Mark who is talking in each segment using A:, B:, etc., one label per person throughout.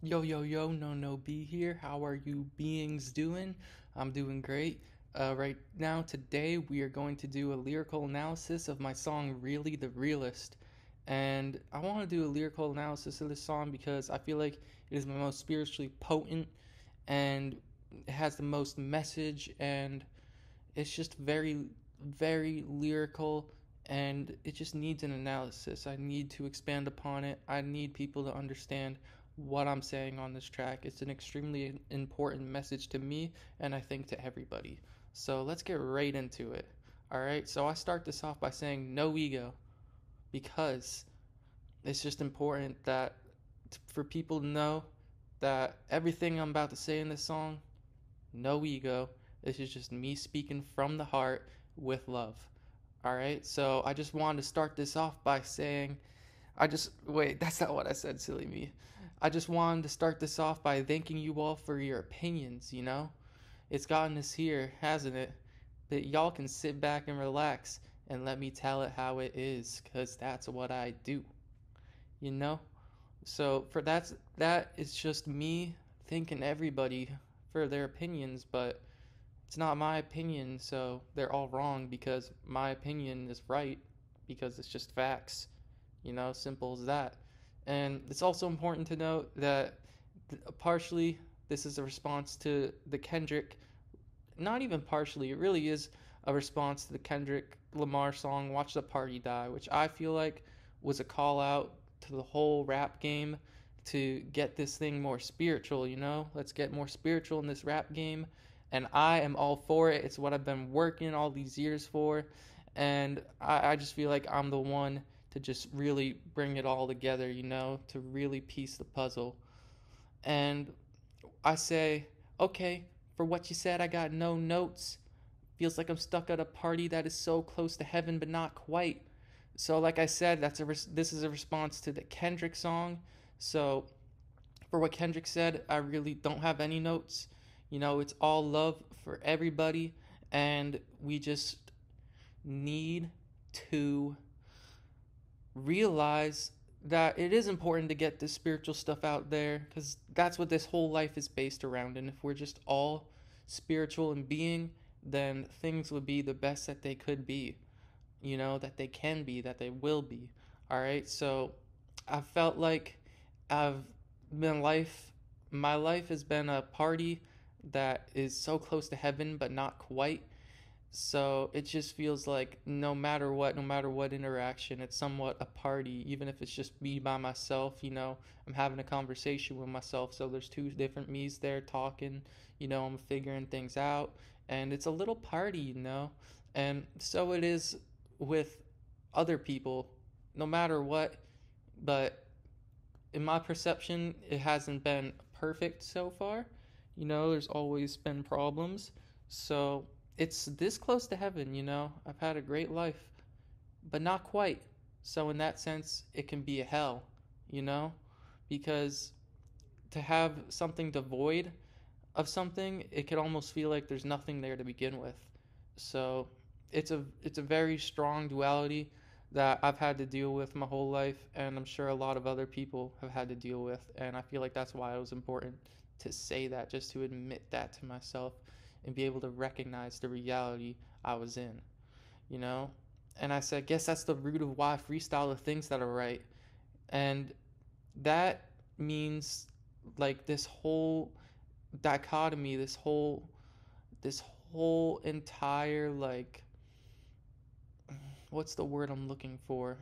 A: Yo, yo, yo, no, be here. How are you beings doing? I'm doing great. Right now, today, we are going to do a lyrical analysis of my song, Really the Realest. And I want to do a lyrical analysis of this song because I feel like it is my most spiritually potent and it has the most message and it's just very lyrical and it just needs an analysis. I need to expand upon it. I need people to understand what I'm saying on this track. It's an extremely important message to me and I think to everybody. So let's get right into it. All right, so I start this off by saying no ego because it's just important that for people to know that everything I'm about to say in this song, no ego. This is just me speaking from the heart with love. All right. So I just wanted to start this off by saying, wait, that's not what I said, silly me. I just wanted to start this off by thanking you all for your opinions, you know? It's gotten us here, hasn't it? That y'all can sit back and relax and let me tell it how it is, because that's what I do, you know? So for that is just me thanking everybody for their opinions, but it's not my opinion, so they're all wrong because my opinion is right because it's just facts, simple as that. And it's also important to note that partially this is a response to the Kendrick, not even partially, it really is a response to the Kendrick Lamar song Watch the Party Die, which I feel like was a call out to the whole rap game to get this thing more spiritual, you know? Let's get more spiritual in this rap game. And I am all for it. It's what I've been working all these years for. And I just feel like I'm the one to just really bring it all together, to really piece the puzzle. And I say, okay, for what you said, I got no notes. Feels like I'm stuck at a party that is so close to heaven, but not quite. So, like I said, this is a response to the Kendrick song. So, for what Kendrick said, I really don't have any notes. It's all love for everybody, and we just need to realize that it is important to get this spiritual stuff out there because that's what this whole life is based around. And if we're just all spiritual in being, then things would be the best that they could be, that they can be, that they will be. All right. So I felt like I've been my life has been a party that is so close to heaven, but not quite. So it just feels like no matter what interaction, it's somewhat a party, even if it's just me by myself, I'm having a conversation with myself. So there's two different me's there talking, I'm figuring things out. And it's a little party, And so it is with other people, no matter what. But in my perception, it hasn't been perfect so far. There's always been problems. So it's this close to heaven, I've had a great life, but not quite. So in that sense, it can be a hell, you know? Because to have something devoid of something, it could almost feel like there's nothing there to begin with. So it's a very strong duality that I've had to deal with my whole life, and I'm sure a lot of other people have had to deal with. And I feel like that's why it was important to say that, just to admit that to myself and be able to recognize the reality I was in, you know? And I said, guess that's the root of why I freestyle the things that are right. And that means like this whole dichotomy, this whole entire like what's the word I'm looking for?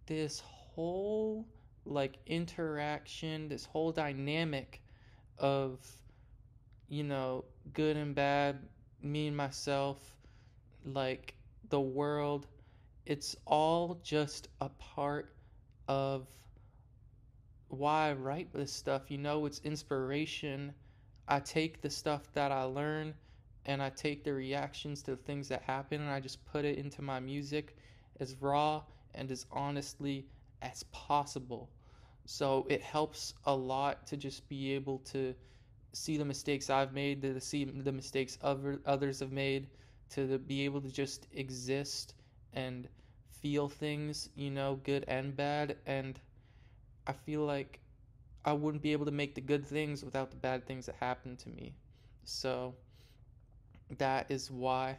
A: This whole like interaction, this whole dynamic of, you know, good and bad, me and myself, like the world, it's all just a part of why I write this stuff. It's inspiration. I take the stuff that I learn and I take the reactions to the things that happen and I just put it into my music as raw and as honestly as possible. So it helps a lot to just be able to see the mistakes I've made, to see the mistakes others have made, to be able to just exist and feel things, good and bad. And I feel like I wouldn't be able to make the good things without the bad things that happen to me. So that is why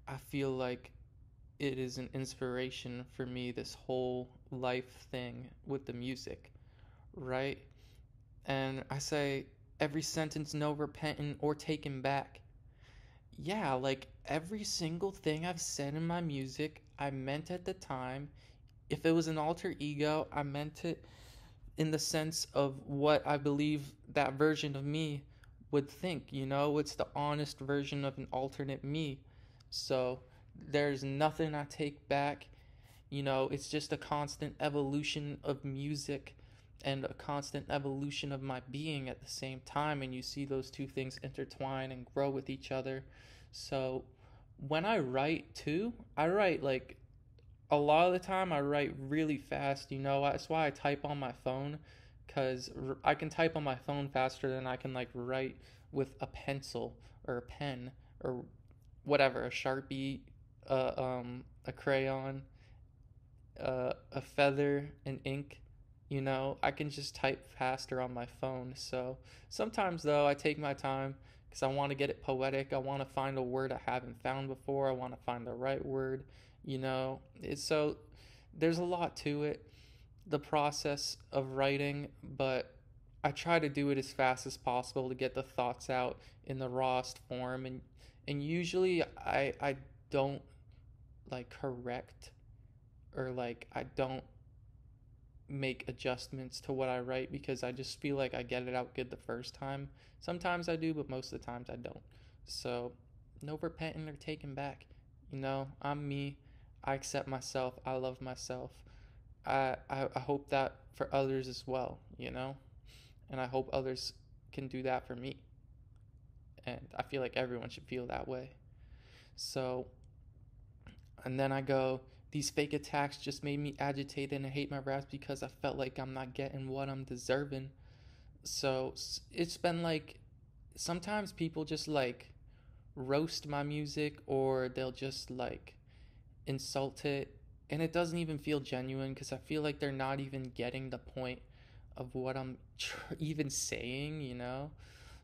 A: I feel like it is an inspiration for me, this whole life thing with the music, right? And I say every sentence no repentant or taken back. Yeah, like every single thing I've said in my music, I meant at the time. If it was an alter ego, I meant it in the sense of what I believe that version of me would think. It's the honest version of an alternate me. So there's nothing I take back. It's just a constant evolution of music and a constant evolution of my being at the same time. And you see those two things intertwine and grow with each other. So when I write too, I write like a lot of the time I write really fast. That's why I type on my phone, because I can type on my phone faster than I can like write with a pencil or a pen or whatever, a Sharpie, a crayon, a feather, and ink. I can just type faster on my phone. So sometimes though, I take my time because I want to get it poetic. I want to find a word I haven't found before. I want to find the right word. So there's a lot to it, the process of writing, but I try to do it as fast as possible to get the thoughts out in the rawest form, and usually I don't like correct, or like I don't make adjustments to what I write because I just feel like I get it out good the first time. Sometimes I do, but most of the times I don't. So, no repenting or taking back. I'm me. I accept myself. I love myself. I hope that for others as well. And I hope others can do that for me. And I feel like everyone should feel that way. So, and then I go, these fake attacks just made me agitated and hate my raps because I felt like I'm not getting what I'm deserving. So it's been like sometimes people just like roast my music, or they'll just like insult it, and it doesn't even feel genuine because I feel like they're not even getting the point of what I'm even saying.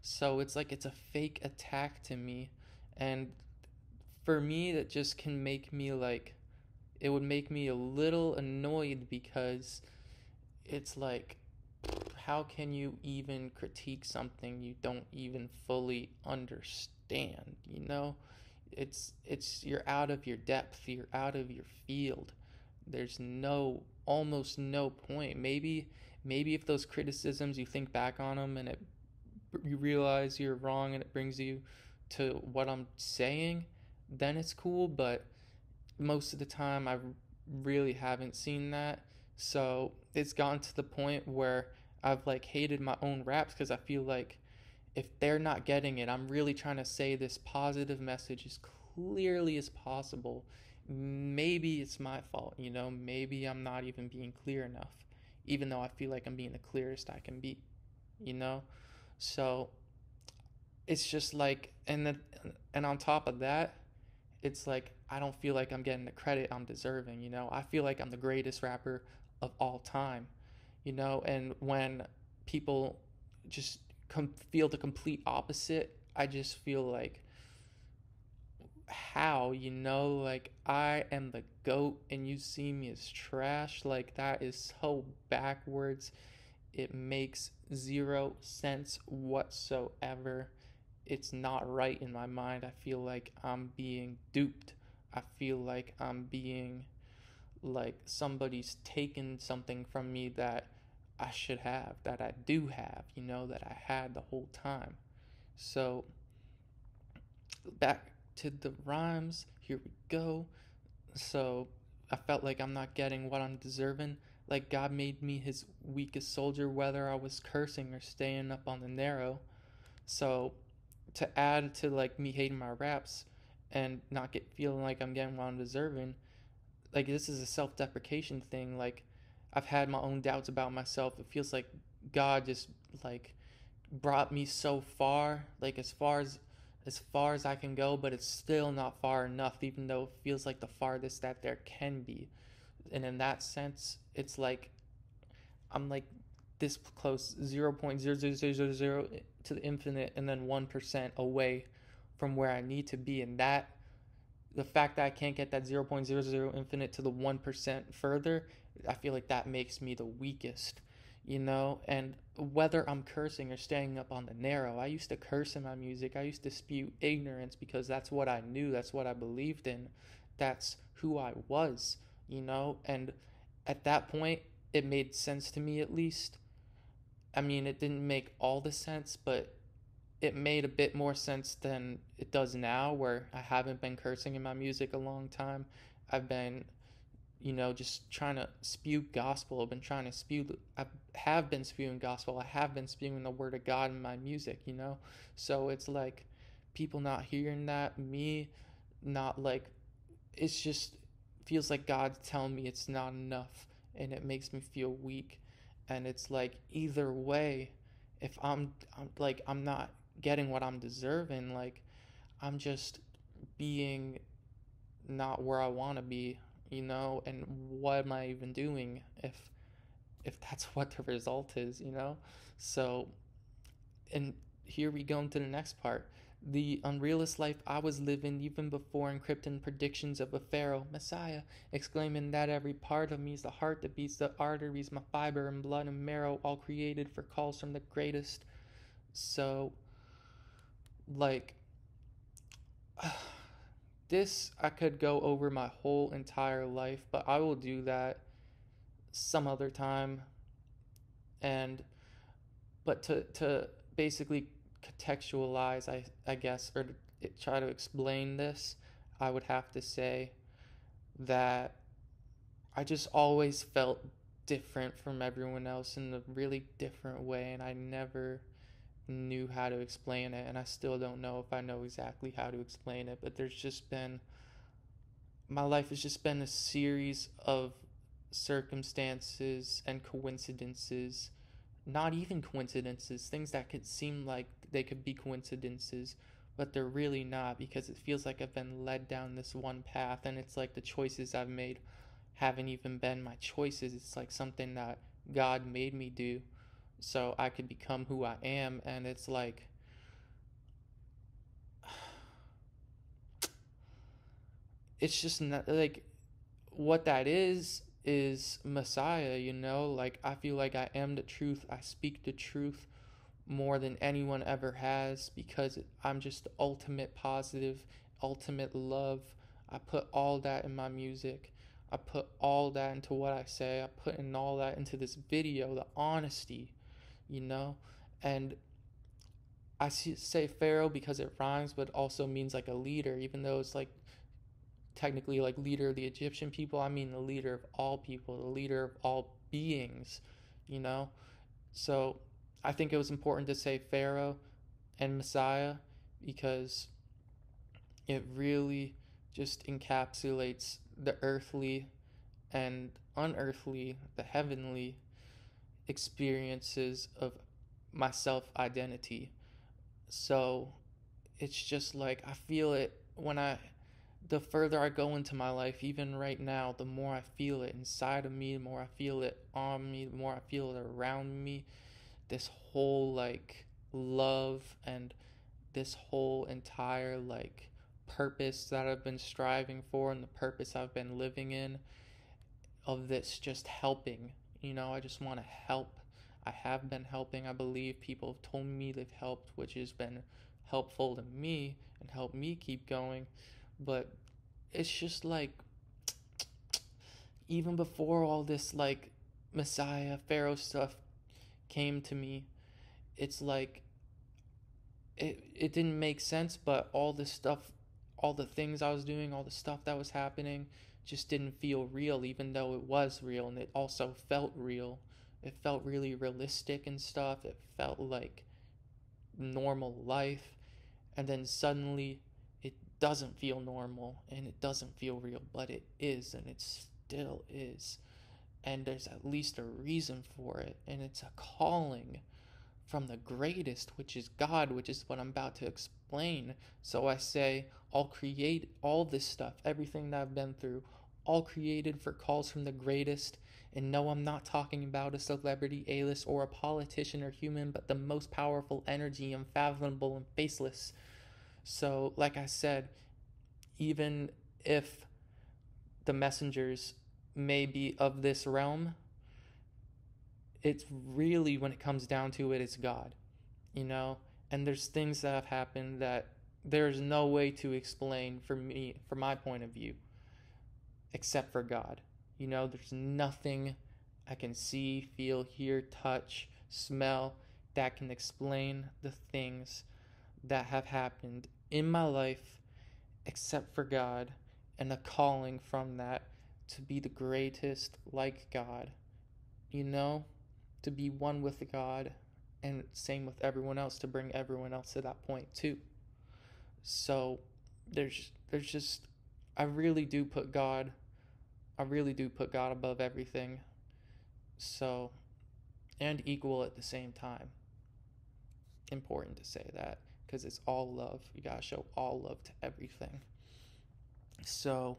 A: So it's like it's a fake attack to me, and for me that just can make me like, it would make me a little annoyed because it's like, how can you even critique something you don't even fully understand? It's you're out of your depth, you're out of your field. There's no almost no point. Maybe if those criticisms, you think back on them and you realize you're wrong and it brings you to what I'm saying, then it's cool, but most of the time I really haven't seen that. So it's gotten to the point where I've like hated my own raps because I feel like if they're not getting it, I'm really trying to say this positive message as clearly as possible. Maybe it's my fault. Maybe I'm not even being clear enough, even though I feel like I'm being the clearest I can be, you know? So it's just like, and on top of that, it's like I don't feel like I'm getting the credit I'm deserving. I feel like I'm the greatest rapper of all time. And when people just feel the complete opposite, I just feel like, how, like I am the GOAT and you see me as trash. Like that is so backwards. It makes zero sense whatsoever. It's not right in my mind. I feel like I'm being duped. I feel like I'm being like somebody's taken something from me that I should have, that I do have, that I had the whole time. So back to the rhymes. Here we go. So I felt like I'm not getting what I'm deserving. Like God made me his weakest soldier, whether I was cursing or staying up on the narrow. So to add to like me hating my raps and not get feeling like I'm getting what I'm deserving, like this is a self-deprecation thing. Like I've had my own doubts about myself. It feels like God just like brought me so far, like as far as I can go, but it's still not far enough, even though it feels like the farthest that there can be. And in that sense, it's like I'm like this close, 0.0000 to the infinite, and then 1% away from where I need to be. And that, the fact that I can't get that 0.00 infinite to the 1% further, I feel like that makes me the weakest, you know? And whether I'm cursing or staying up on the narrow, I used to curse in my music. I used to spew ignorance because that's what I knew, that's what I believed in, that's who I was, you know? And at that point, it made sense to me at least. I mean, it didn't make all the sense, but it made a bit more sense than it does now, where I haven't been cursing in my music a long time. I've been, just trying to spew gospel. I've been trying to spew, I have been spewing gospel. I have been spewing the word of God in my music, you know? So it's like people not hearing that, me not like, it's just feels like God's telling me it's not enough, and it makes me feel weak. And it's like either way, if I'm not getting what I'm deserving, like I'm just being not where I want to be, you know? And what am I even doing if that's what the result is, you know? So, and here we go into the next part. The unrealist life I was living even before encrypting predictions of a pharaoh messiah, exclaiming that every part of me is the heart that beats the arteries, my fiber and blood and marrow, all created for calls from the greatest. So, like, this I could go over my whole entire life, but I will do that some other time. And but to basically contextualize, I guess, or to try to explain this, I would have to say that I just always felt different from everyone else in a really different way, and I never knew how to explain it, and I still don't know if I know exactly how to explain it. But there's just been, my life has just been a series of circumstances and coincidences, not even coincidences, things that could seem like they could be coincidences, but they're really not, because it feels like I've been led down this one path, and it's like the choices I've made haven't even been my choices. It's like something that God made me do so I could become who I am. And it's like, it's just not like, what that is Messiah, you know? Like, I feel like I am the truth. I speak the truth more than anyone ever has, because I'm just the ultimate positive, ultimate love. I put all that in my music. I put all that into what I say. I put in all that into this video, the honesty, you know? And I say Pharaoh because it rhymes, but also means like a leader, even though it's like technically like leader of the Egyptian people. I mean the leader of all people, the leader of all beings, you know? So I think it was important to say Pharaoh and Messiah, because it really just encapsulates the earthly and unearthly, the heavenly experiences of my self identity. So it's just like I feel it when the further I go into my life, even right now, the more I feel it inside of me, the more I feel it on me, the more I feel it around me. This whole like love and this whole entire like purpose that I've been striving for, and the purpose I've been living in, of this just helping. You know, I just want to help. I have been helping. I believe people have told me they've helped, which has been helpful to me and helped me keep going. But it's just like, even before all this like Messiah, Pharaoh stuff came to me, it's like it didn't make sense, but all this stuff, all the things I was doing, all the stuff that was happening just didn't feel real, even though it was real, and it also felt real. It felt really realistic and stuff. It felt like normal life. And then suddenly it doesn't feel normal and it doesn't feel real, but it is, and it still is. And there's at least a reason for it, and it's a calling from the greatest, which is God, which is what I'm about to explain. So I say, I'll create all this stuff, everything that I've been through, all created for calls from the greatest, And no, I'm not talking about a celebrity, A-list, or a politician or human, but the most powerful energy, unfathomable and faceless. So, like I said, even if the messengers may be of this realm, it's really, when it comes down to it, it's God, you know? And there's things that have happened that there's no way to explain for me, from my point of view, except for God. You know, there's nothing I can see, feel, hear, touch, smell that can explain the things that have happened in my life except for God, and a calling from that to be the greatest like God, you know, to be one with God, and same with everyone else, to bring everyone else to that point too. So there's just, I really do put God, I really do put God above everything. So, and equal at the same time. Important to say that, because it's all love. You gotta show all love to everything. So,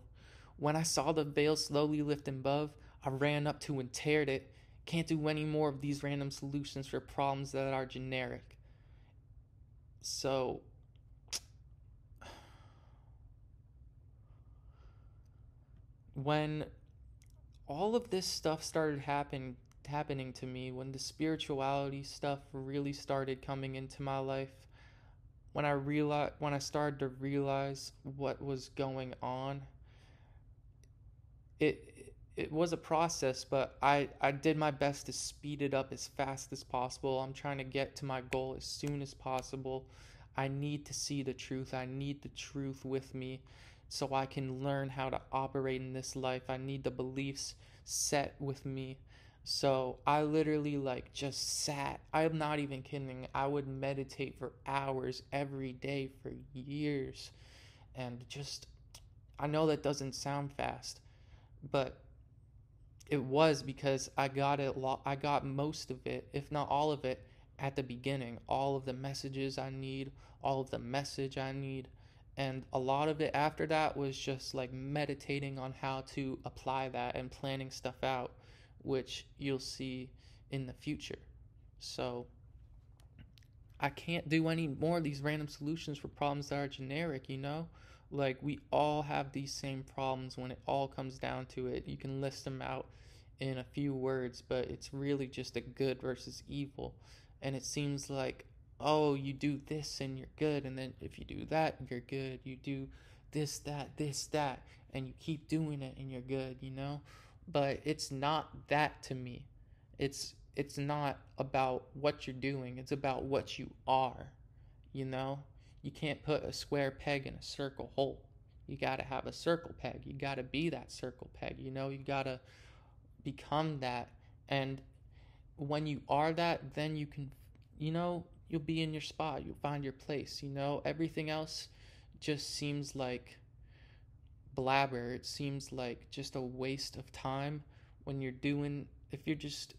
A: when I saw the veil slowly lift above, I ran up to and teared it. Can't do any more of these random solutions for problems that are generic. So, when all of this stuff started happening to me, when the spirituality stuff really started coming into my life, when I started to realize what was going on, it was a process, but I did my best to speed it up as fast as possible. I'm trying to get to my goal as soon as possible. I need to see the truth. I need the truth with me so I can learn how to operate in this life. I need the beliefs set with me. So I literally like just sat. I'm not even kidding. I would meditate for hours every day for years. And just, I know that doesn't sound fast, but it was because I got most of it, if not all of it, at the beginning. All of the messages I need, all of the message I need, and a lot of it after that was just like meditating on how to apply that and planning stuff out, which you'll see in the future. So I can't do any more of these random solutions for problems that are generic, you know? Like, we all have these same problems when it all comes down to it. You can list them out in a few words, but it's really just a good versus evil. And it seems like, oh, you do this and you're good, and then if you do that, you're good. You do this, that, and you keep doing it and you're good, you know? But it's not that to me. It's not about what you're doing, it's about what you are, you know? You can't put a square peg in a circle hole. You got to have a circle peg. You got to be that circle peg, you know? You got to become that. And when you are that, then you can, you know, you'll be in your spot. You'll find your place, you know? Everything else just seems like blabber. It seems like just a waste of time when you're doing, if you're just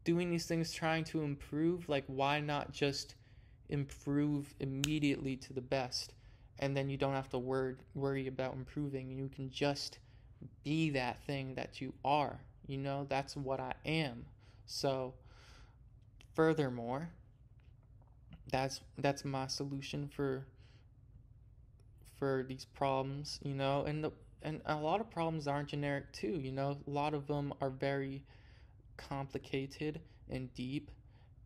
A: doing these things trying to improve, like, why not just improve immediately to the best, and then you don't have to worry about improving. You can just be that thing that you are, you know? That's what I am. So furthermore, that's my solution for these problems, you know? And a lot of problems aren't generic too, you know? A lot of them are very complicated and deep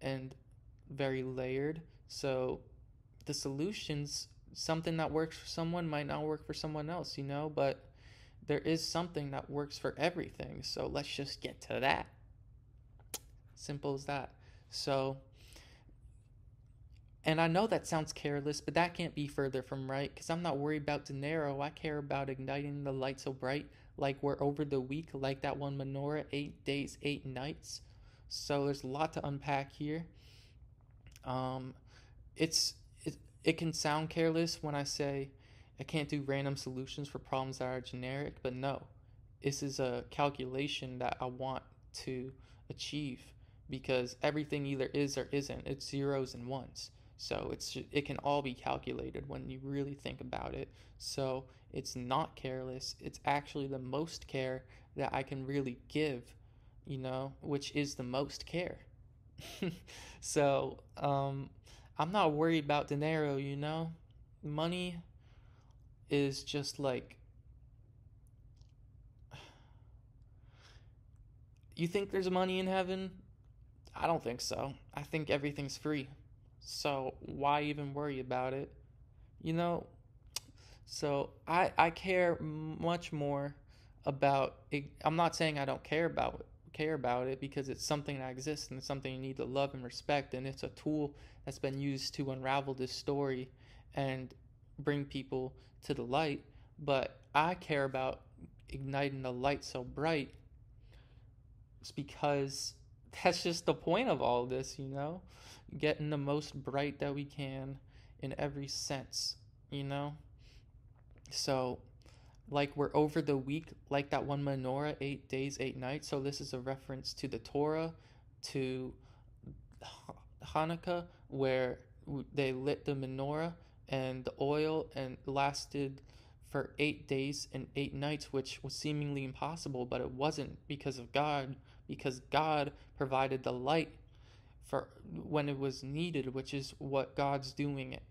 A: and very layered. So the solutions, something that works for someone might not work for someone else, you know, but there is something that works for everything. So let's just get to that. Simple as that. So, and I know that sounds careless, but that can't be further from right, because I'm not worried about dinero. I care about igniting the light so bright, like we're over the week, like that one menorah, 8 days, 8 nights. So there's a lot to unpack here. Um, it's it can sound careless when I say I can't do random solutions for problems that are generic, but no, this is a calculation that I want to achieve, because everything either is or isn't. It's zeros and ones. So it can all be calculated when you really think about it. So it's not careless. It's actually the most care that I can really give, which is the most care. So I'm not worried about dinero. Money is just like, you think there's money in heaven? I don't think so. I think everything's free. So why even worry about it? You know, so I care much more about it. I'm not saying I don't care about it, because it's something that exists and it's something you need to love and respect, and it's a tool that's been used to unravel this story and bring people to the light. But I care about igniting the light so bright. It's because that's just the point of all this, getting the most bright that we can in every sense. So, like, we're over the week, like that one menorah, 8 days, 8 nights. So this is a reference to the Torah, to Hanukkah, where they lit the menorah and the oil and lasted for 8 days and 8 nights, which was seemingly impossible, but it wasn't, because God provided the light for when it was needed, which is what God's doing at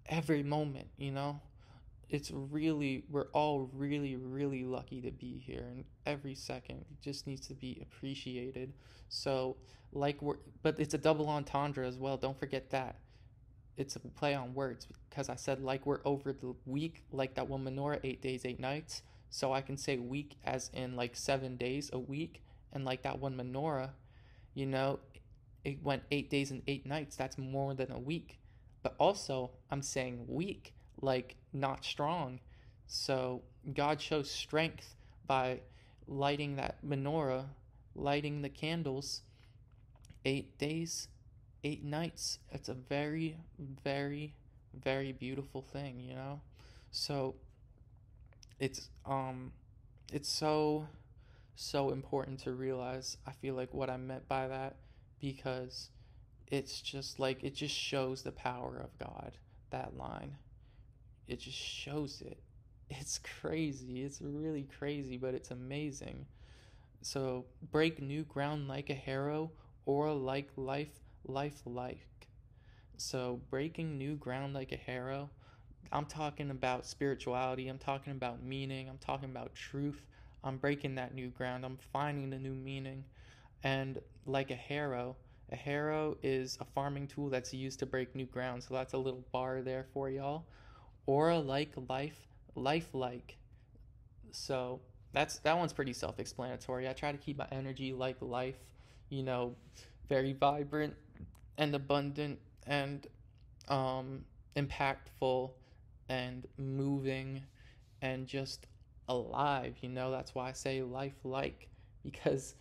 A: every moment. We're all really, really lucky to be here, and every second it just needs to be appreciated. So, but it's a double entendre as well. Don't forget that. It's a play on words, because I said, like, we're over the week, like that one menorah, 8 days, 8 nights. So I can say week as in like 7 days a week, and like that one menorah, you know, it went 8 days and 8 nights. That's more than a week. But also, I'm saying weak, like not strong. So God shows strength by lighting that menorah, lighting the candles, 8 days, 8 nights. It's a very, very, very beautiful thing. So it's it's so important to realize, I feel like, what I meant by that, because it's just like, it just shows the power of God. That line, it just shows it. It's crazy. It's really crazy, but it's amazing. So, break new ground like a harrow, or like life like. So, breaking new ground like a harrow, I'm talking about spirituality, I'm talking about meaning, I'm talking about truth. I'm breaking that new ground, I'm finding the new meaning. And like a harrow is a farming tool that's used to break new ground. So that's a little bar there for y'all. Or like life like. So that one's pretty self-explanatory. I try to keep my energy like life, you know, very vibrant and abundant and impactful and moving and just alive. That's why I say life like, because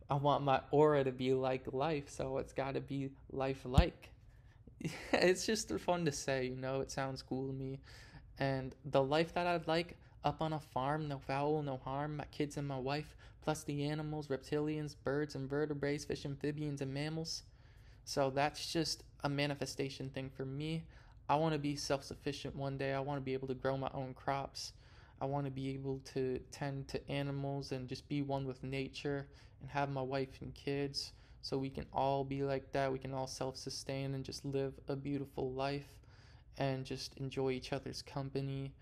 A: I want my aura to be like life, so it's got to be life like. It's just fun to say. It sounds cool to me. And the life that I'd like, up on a farm, no foul, no harm, my kids and my wife, plus the animals, reptilians, birds, invertebrates, fish, amphibians, and mammals. So that's just a manifestation thing for me. I want to be self sufficient one day. I want to be able to grow my own crops. I want to be able to tend to animals and just be one with nature and have my wife and kids, so we can all be like that. We can all self sustain and just live a beautiful life and just enjoy each other's company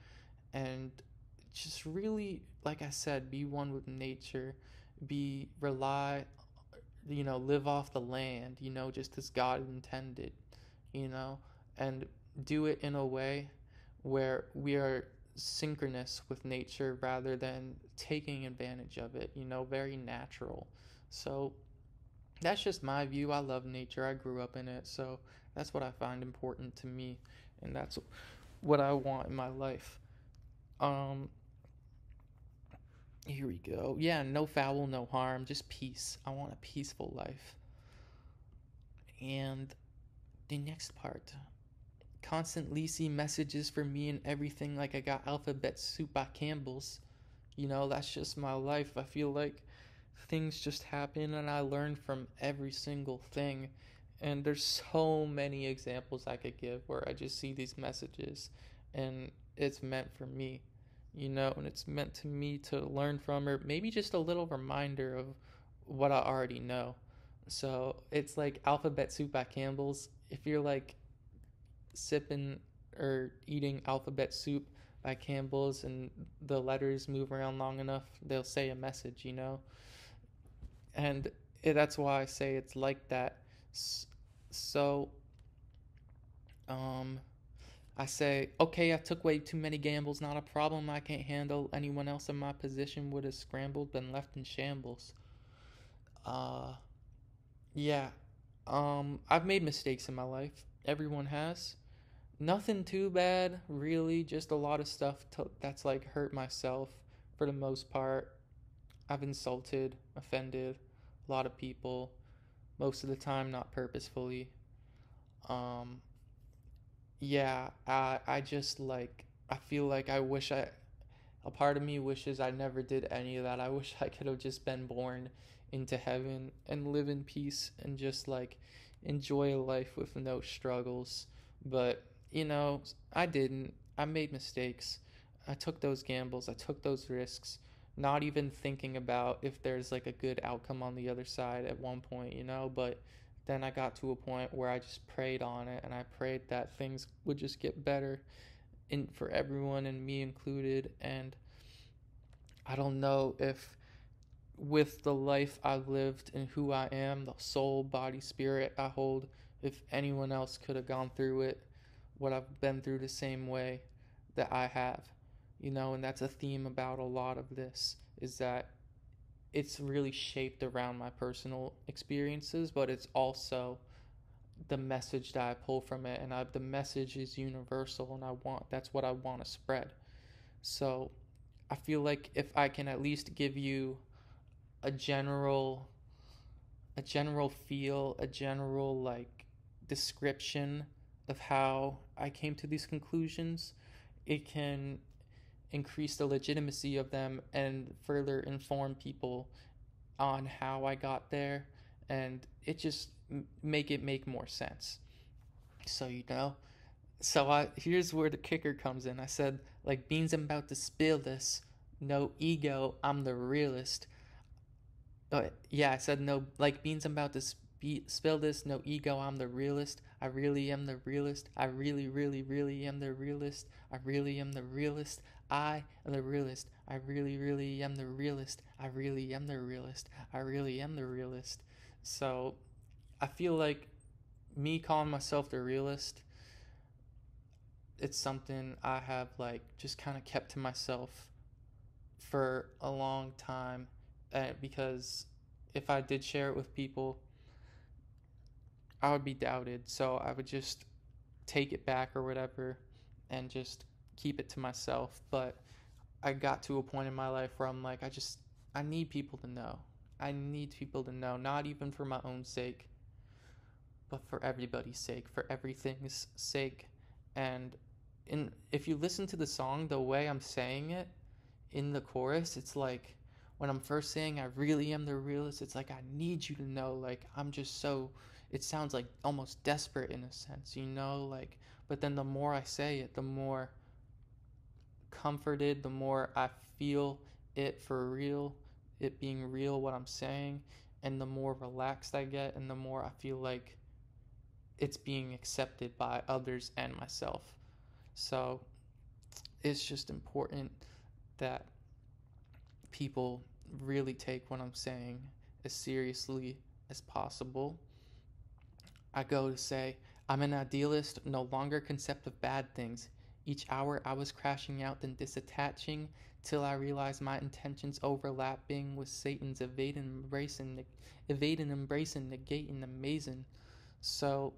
A: and just really, like I said, be one with nature, be rely live off the land, just as God intended, you know, and do it in a way where we are synchronous with nature rather than taking advantage of it, very natural. So that's just my view. I love nature. I grew up in it. So that's what I find important to me. And that's what I want in my life. Um, Here we go. Yeah, no foul, no harm, just peace. I want a peaceful life. And the next part, constantly see messages for me and everything, like I got alphabet soup by Campbell's. That's just my life. I feel like things just happen and I learn from every single thing. And there's so many examples I could give where I just see these messages and it's meant for me, and it's meant to me to learn from, or maybe just a little reminder of what I already know. So it's like alphabet soup by Campbell's. If you're like sipping or eating alphabet soup by Campbell's and the letters move around long enough, they'll say a message. And that's why I say it's like that. So, um, I say, okay, I took way too many gambles, not a problem I can't handle. Anyone else in my position would have scrambled, been left in shambles. Uh, yeah. I've made mistakes in my life. Everyone has. Nothing too bad, really. Just a lot of stuff that's like hurt myself for the most part. I've insulted, offended a lot of people, most of the time not purposefully. Um, yeah, I just like, I feel like a part of me wishes I never did any of that. I wish I could have just been born into heaven and live in peace and just like enjoy a life with no struggles. But, I didn't. I made mistakes. I took those gambles, I took those risks, not even thinking about if there's like a good outcome on the other side at one point. But then I got to a point where I just prayed on it and I prayed that things would just get better for everyone and me included. And I don't know if with the life I've lived and who I am, the soul, body, spirit I hold, if anyone else could have gone through it, what I've been through the same way that I have. And that's a theme about a lot of this, is that it's really shaped around my personal experiences, but it's also the message that I pull from it, and the message is universal, and that's what I want to spread. So I feel like if I can at least give you a general feel, a general like description of how I came to these conclusions, it can increase the legitimacy of them and further inform people on how I got there, and it just make more sense. So here's where the kicker comes in. I said, like beans, I'm about to spill this. No ego, I'm the realist. Yeah, I said no, like beans, I'm about to spill this. No ego, I'm the realist. I really am the realist. I really, really, really am the realist. I really am the realist. I am the realist. I really, really am the realist. I really am the realist. I really am the realist. So I feel like me calling myself the realist, it's something I have like just kind of kept to myself for a long time, because if I did share it with people, I would be doubted. So I would just take it back or whatever and just keep it to myself. But I got to a point in my life where I'm like, I need people to know. I need people to know, not even for my own sake, but for everybody's sake, for everything's sake. And if you listen to the song, the way I'm saying it in the chorus, it's like when I'm first saying I really am the realist, it's like I need you to know, like I'm just so, it sounds like almost desperate in a sense, like, but then the more I say it, the more comforted, the more I feel it for real, it being real what I'm saying, and the more relaxed I get, and the more I feel like it's being accepted by others and myself. So it's just important that people really take what I'm saying as seriously as possible. I go to say, I'm an idealist, no longer concept of bad things. Each hour I was crashing out, then disattaching, till I realized my intentions overlapping with Satan's evading, embracing, negating, amazing. So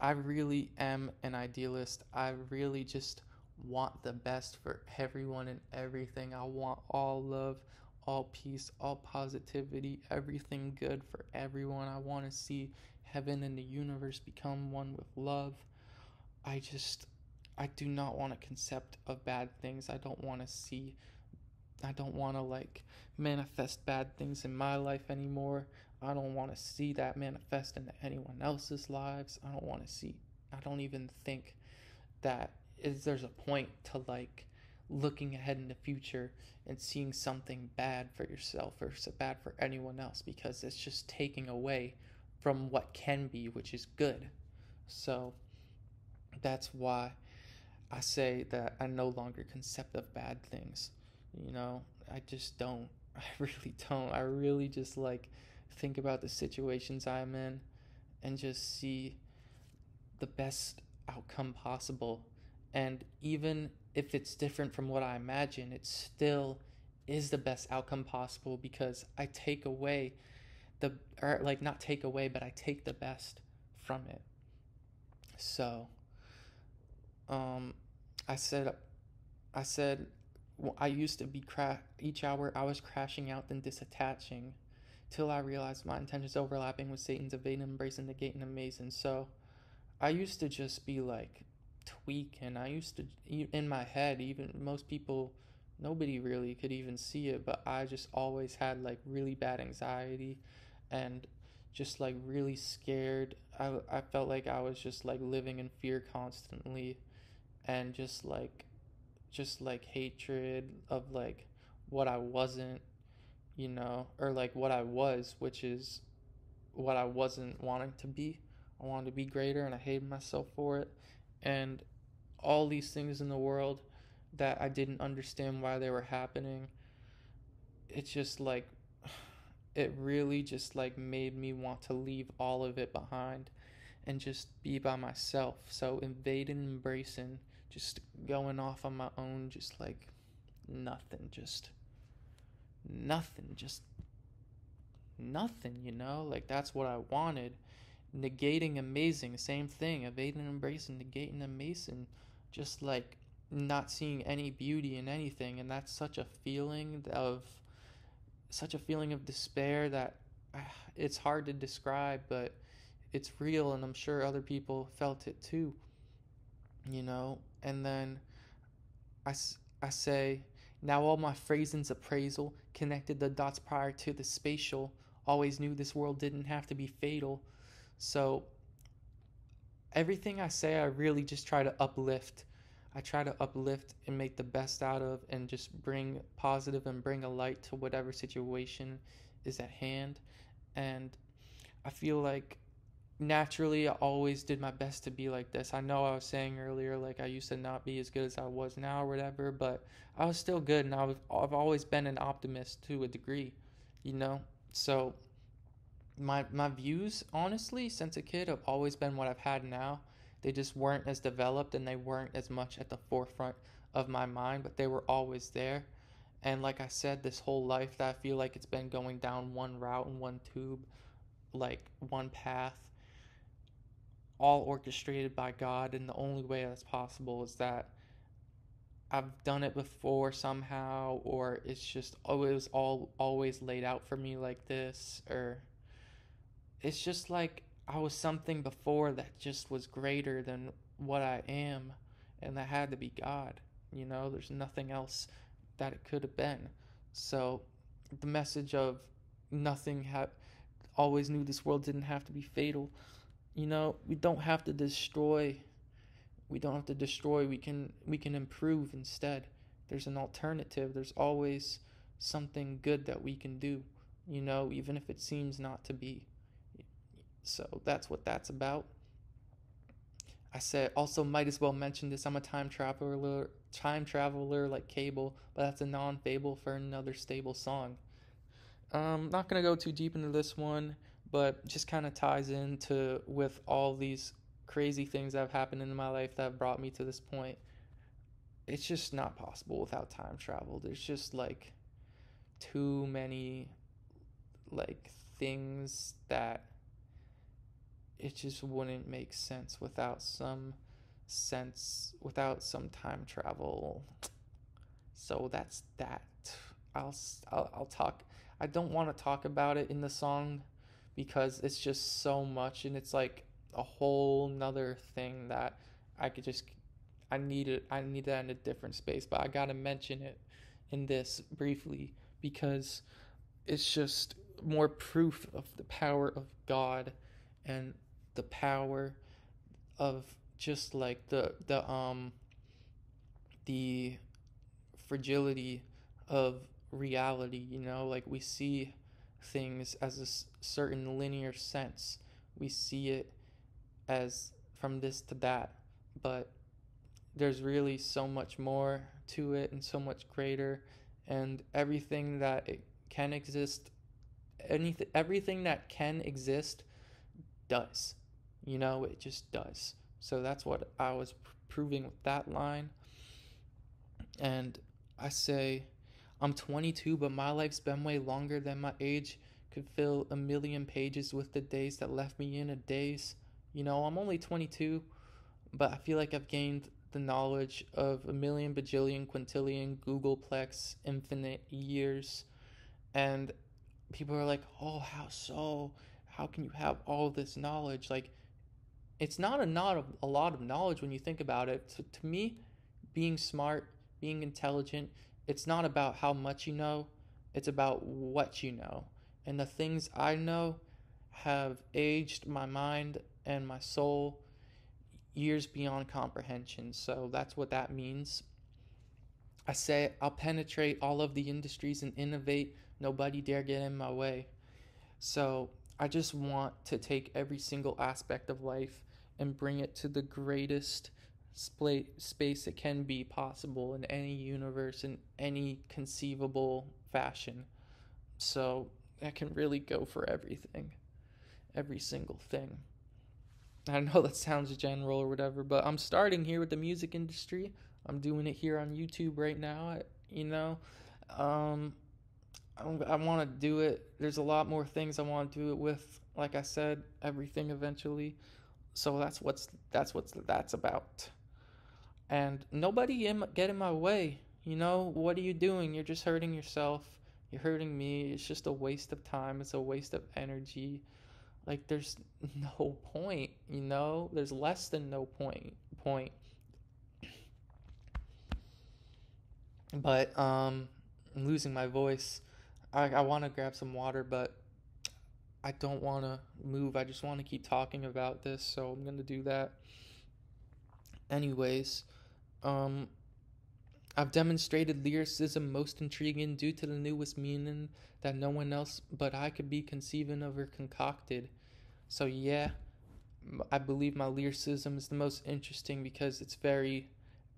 A: I really am an idealist. I really just want the best for everyone and everything. I want all love, all peace, all positivity, everything good for everyone. I want to see heaven and the universe become one with love. I just, I do not want a concept of bad things. I don't want to like manifest bad things in my life anymore. I don't want to see that manifest into anyone else's lives. I don't want to see, I don't even think that there's a point to like looking ahead in the future and seeing something bad for yourself or bad for anyone else, because it's just taking away from what can be, which is good. So that's why I say that I no longer concept of bad things. You know, I just don't. I really don't. I really just like think about the situations I'm in and just see the best outcome possible. And even if it's different from what I imagine, it still is the best outcome possible because I take away the, or like not take away, but I take the best from it. So, um, I said, I said, well, I used to be each hour I was crashing out then disattaching, till I realized my intentions overlapping with Satan's evading, embracing, negating, amazing. So I used to just be like tweaking. I used to, in my head, even most people, nobody really could even see it, but I just always had like really bad anxiety and just like really scared. I felt like I was just like living in fear constantly and just like hatred of like what I wasn't, you know, or like what I was, which is what I wasn't wanting to be. I wanted to be greater and I hated myself for it. And all these things in the world that I didn't understand why they were happening, it's just like, it really just like made me want to leave all of it behind and just be by myself. So invading, embracing, just going off on my own, just like nothing, just nothing, just nothing, you know? Like that's what I wanted. Negating amazing, same thing. Evading, embracing, negating amazing. Just like not seeing any beauty in anything, and that's such a feeling of despair that it's hard to describe, but it's real, and I'm sure other people felt it too, you know? And then I, I say, now all my phrasing's appraisal connected the dots prior to the spatial. Always knew this world didn't have to be fatal. So everything I say, I really just try to uplift. I try to uplift and make the best out of and just bring positive and bring a light to whatever situation is at hand. And I feel like naturally I always did my best to be like this. I know I was saying earlier like I used to not be as good as I was now or whatever, but I was still good, and I've always been an optimist to a degree, you know? So my views honestly since a kid have always been what I've had now. They just weren't as developed and they weren't as much at the forefront of my mind, but they were always there. And like I said, this whole life that I feel like it's been going down one route and one tube, like one path, all orchestrated by God, and the only way that's possible is that I've done it before somehow, or it's just always all always laid out for me like this, or it's just like I was something before that just was greater than what I am, and that had to be God. You know, there's nothing else that it could have been. So the message of nothing had always knew this world didn't have to be fatal. You know, we don't have to destroy. We don't have to destroy. We can improve instead. There's an alternative. There's always something good that we can do. You know, even if it seems not to be. So that's what that's about. I said also might as well mention this. I'm a time traveler like Cable, but that's a non-fable for another stable song. Not gonna go too deep into this one, but just kind of ties into with all these crazy things that have happened in my life that have brought me to this point. It's just not possible without time travel. There's just like too many like things that it just wouldn't make sense without some time travel. So that's that. I'll talk. I don't want to talk about it in the song because it's just so much, and it's like a whole nother thing that I could just I need that in a different space, but I gotta mention it in this briefly because it's just more proof of the power of God and the power of just like the fragility of reality, like we see things as a certain linear sense. We see it as from this to that, but there's really so much more to it and so much greater, and everything that it can exist, everything that can exist does. It just does. So that's what I was proving with that line. And I say, I'm 22, but my life's been way longer than my age could fill a million pages with the days that left me in a daze. I'm only 22, but I feel like I've gained the knowledge of a million, bajillion, quintillion, Googleplex, infinite years. And people are like, oh, how so? How can you have all this knowledge? Like, it's not a lot of knowledge when you think about it. To me, being smart, being intelligent, it's not about how much you know, it's about what you know. And the things I know have aged my mind and my soul years beyond comprehension. So that's what that means. I say I'll penetrate all of the industries and innovate. Nobody dare get in my way. So I just want to take every single aspect of life and bring it to the greatest space it can be possible in any universe, in any conceivable fashion. So I can really go for everything, every single thing. I know that sounds general or whatever, but I'm starting here with the music industry. I'm doing it here on YouTube right now. You know, um, I want to do it. There's a lot more things I want to do it with. Like I said, everything eventually. So that's about. And nobody get in my way. What are you doing? You're just hurting yourself. You're hurting me. It's just a waste of time. It's a waste of energy. Like there's no point. There's less than no point. But I'm losing my voice. I want to grab some water, but I don't want to move. I just want to keep talking about this, so I'm going to do that. Anyways, um, I've demonstrated lyricism most intriguing due to the newest meaning that no one else but I could be conceiving of or concocted. So yeah, I believe my lyricism is the most interesting because it's very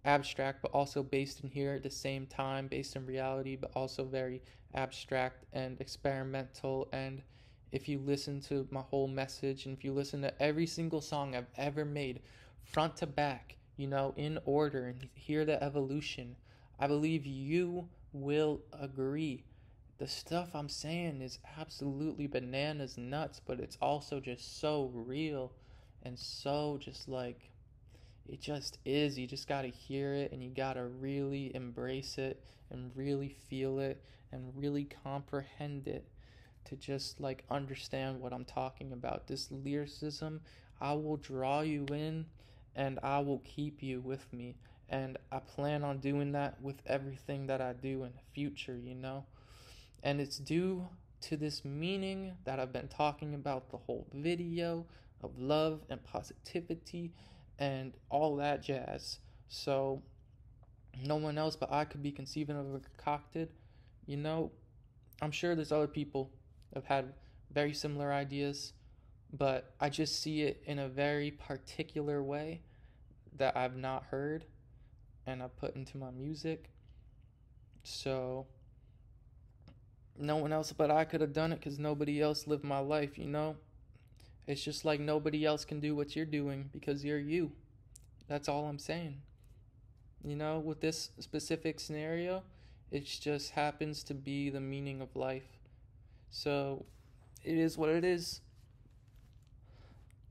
A: abstract but also based in here at the same time, based in reality but also very abstract and experimental. And if you listen to my whole message and if you listen to every single song I've ever made front to back, in order, and hear the evolution, I believe you will agree. The stuff I'm saying is absolutely bananas nuts, but it's also just so real and so just like it just is. You just got to hear it and you got to really embrace it and really feel it and really comprehend it to just like understand what I'm talking about. This lyricism, I will draw you in and I will keep you with me. And I plan on doing that with everything that I do in the future. And it's due to this meaning that I've been talking about the whole video of love and positivity and all that jazz. So no one else but I could be conceiving of a concocted. I'm sure there's other people that have had very similar ideas, but I just see it in a very particular way that I've not heard and I put into my music. So no one else but I could have done it because nobody else lived my life. It's just like nobody else can do what you're doing because you're you. That's all I'm saying. With this specific scenario, it just happens to be the meaning of life. So it is what it is.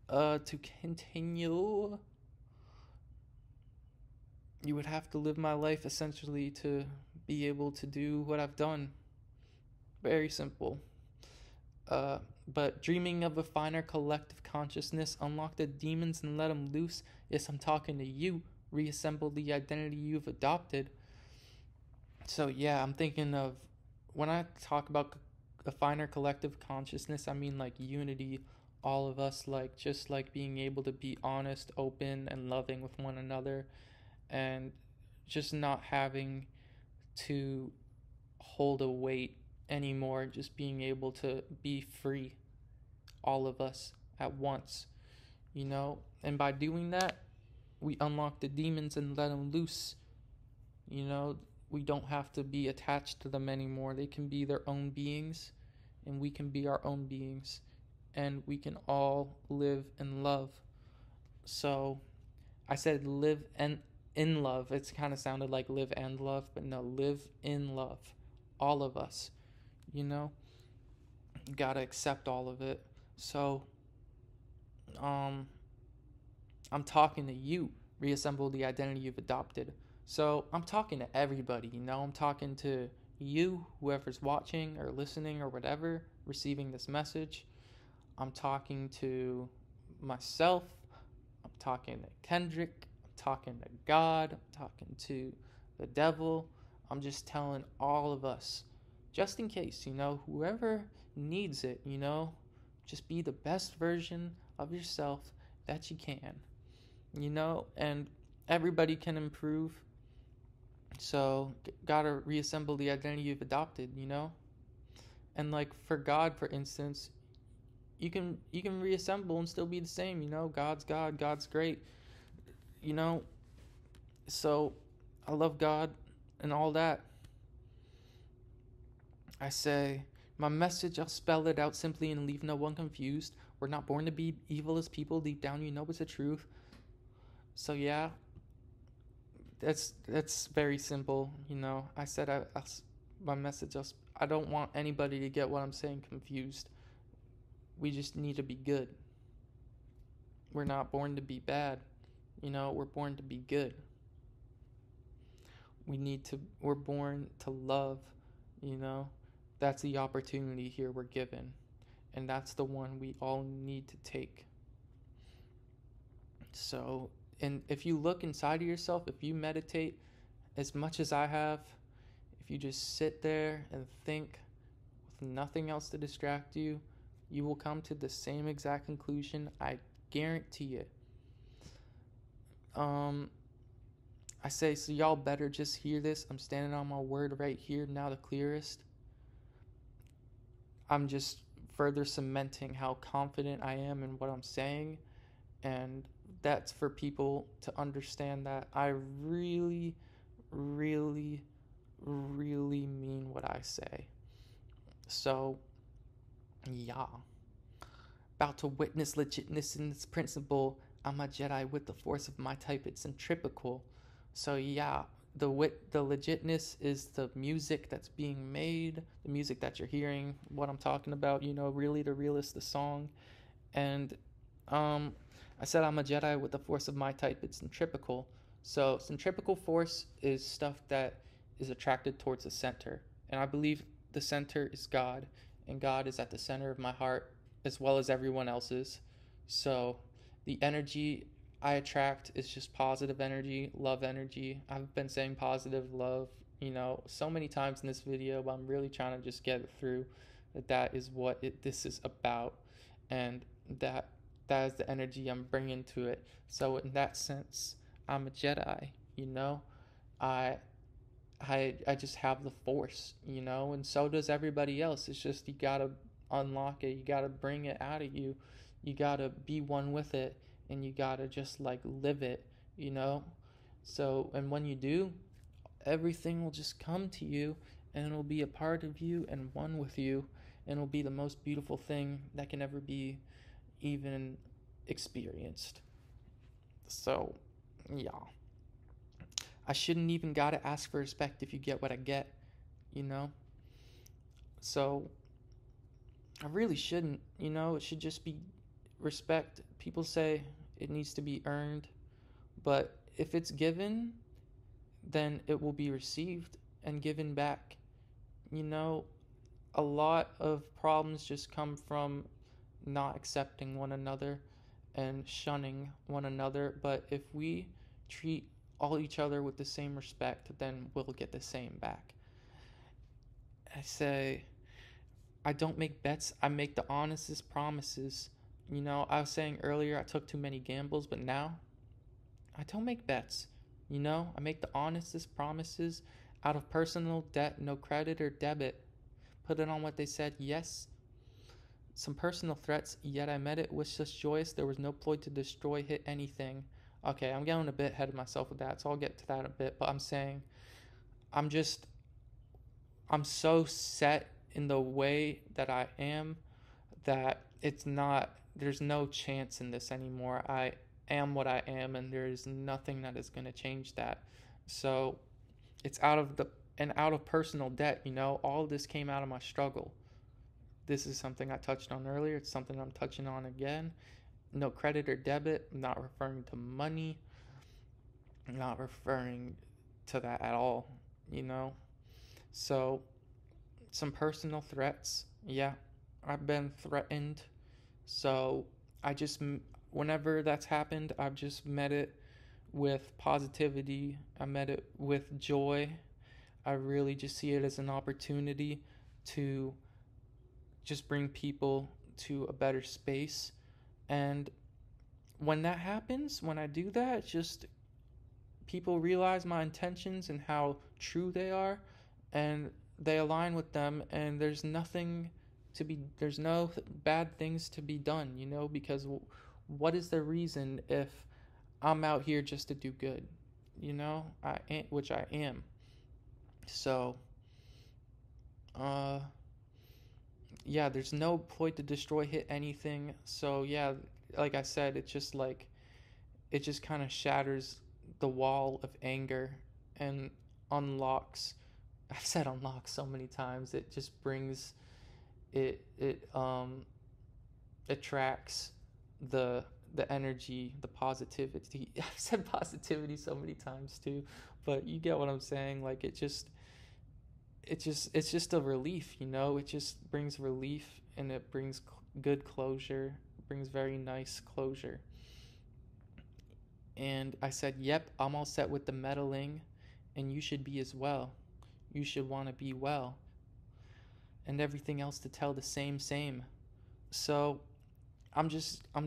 A: To continue, you would have to live my life essentially to be able to do what I've done. Very simple. But dreaming of a finer collective consciousness, unlock the demons and let them loose. Yes, I'm talking to you. Reassemble the identity you've adopted. So yeah, I'm thinking of when I talk about a finer collective consciousness, I mean like unity, all of us, like just like being able to be honest, open, and loving with one another, and just not having to hold a weight anymore, just being able to be free, all of us at once, you know? And by doing that, we unlock the demons and let them loose, you know? We don't have to be attached to them anymore. They can be their own beings, and we can be our own beings, and we can all live in love. So, I said live and in love. It's kind of sounded like live and love, but no, live in love. All of us, you know? You gotta accept all of it. So, um, I'm talking to you. Reassemble the identity you've adopted. So, I'm talking to everybody, you know? I'm talking to you, whoever's watching or listening or whatever, receiving this message. I'm talking to myself. I'm talking to Kendrick. I'm talking to God. I'm talking to the devil. I'm just telling all of us, just in case, you know, whoever needs it, you know, just be the best version of yourself that you can, you know, and everybody can improve. So, gotta reassemble the identity you've adopted, you know? And like for God, for instance, you can reassemble and still be the same, you know? God's God, God's great, you know? So, I love God and all that. I say, my message, I'll spell it out simply and leave no one confused. We're not born to be evil as people. Deep down, you know it's the truth. So yeah, that's very simple. You know, I said my message. I don't want anybody to get what I'm saying confused. We just need to be good. We're not born to be bad. You know, we're born to be good. We're born to love. You know, that's the opportunity here we're given. And that's the one we all need to take. So, and if you look inside of yourself, if you meditate as much as I have, if you just sit there and think with nothing else to distract you, you will come to the same exact conclusion. I guarantee it. I say, so y'all better just hear this. I'm standing on my word right here now, the clearest. I'm just further cementing how confident I am in what I'm saying, and that's for people to understand that I really, really, really mean what I say. So, yeah. About to witness legitness in this principle. I'm a Jedi with the force of my type. It's centripetal. So, yeah. The legitness is the music that's being made, the music that you're hearing, what I'm talking about, you know, really the realist, the song. And I said I'm a Jedi with the force of my type. It's centripetal. So centripetal force is stuff that is attracted towards the center. And I believe the center is God. And God is at the center of my heart as well as everyone else's. So the energy I attract is just positive energy, love energy. I've been saying positive love, you know, so many times in this video, but I'm really trying to just get it through that is what this is about. And that that is the energy I'm bringing to it. So in that sense, I'm a Jedi, you know. I I just have the force, you know, and so does everybody else. It's just you gotta unlock it, you gotta bring it out of you, you gotta be one with it, and you gotta just like live it, you know. So, and when you do, everything will just come to you, and it'll be a part of you and one with you, and it'll be the most beautiful thing that can ever be even experienced. So, yeah. I shouldn't even gotta ask for respect if you get what I get, you know? So, I really shouldn't, you know? It should just be respect. People say it needs to be earned, but if it's given, then it will be received and given back. You know, a lot of problems just come from not accepting one another and shunning one another. But if we treat all each other with the same respect, then we'll get the same back. I say, I don't make bets, I make the honestest promises. You know, I was saying earlier I took too many gambles, but now I don't make bets. You know, I make the honestest promises out of personal debt, no credit or debit. Put it on what they said, yes. Some personal threats, yet I met it with such joyous there was no ploy to destroy, hit anything. Okay, I'm getting a bit ahead of myself with that, so I'll get to that in a bit. But I'm saying, I'm just, I'm so set in the way that I am that it's not, there's no chance in this anymore. I am what I am, and there's nothing that is going to change that. So it's out of the, and out of personal debt, you know, all of this came out of my struggle. This is something I touched on earlier. It's something I'm touching on again. No credit or debit. I'm not referring to money. I'm not referring to that at all, you know? So, some personal threats. Yeah, I've been threatened. So, I just, whenever that's happened, I've just met it with positivity. I met it with joy. I really just see it as an opportunity to just bring people to a better space. And when that happens, when I do that, just people realize my intentions and how true they are, and they align with them, and there's nothing to be, there's no bad things to be done, you know, because what is the reason if I'm out here just to do good, you know, which I am. So, uh, yeah, there's no point to destroy, hit anything. So yeah, like I said, it's just like it just kind of shatters the wall of anger and unlocks. I've said unlocks so many times. It just brings it attracts the energy, the positivity. I've said positivity so many times too, but you get what I'm saying. Like it's just a relief, you know. It just brings relief, and it brings good closure. It brings very nice closure. And I said, yep, I'm all set with the meddling, and you should be as well. You should want to be well, and everything else to tell the same. So I'm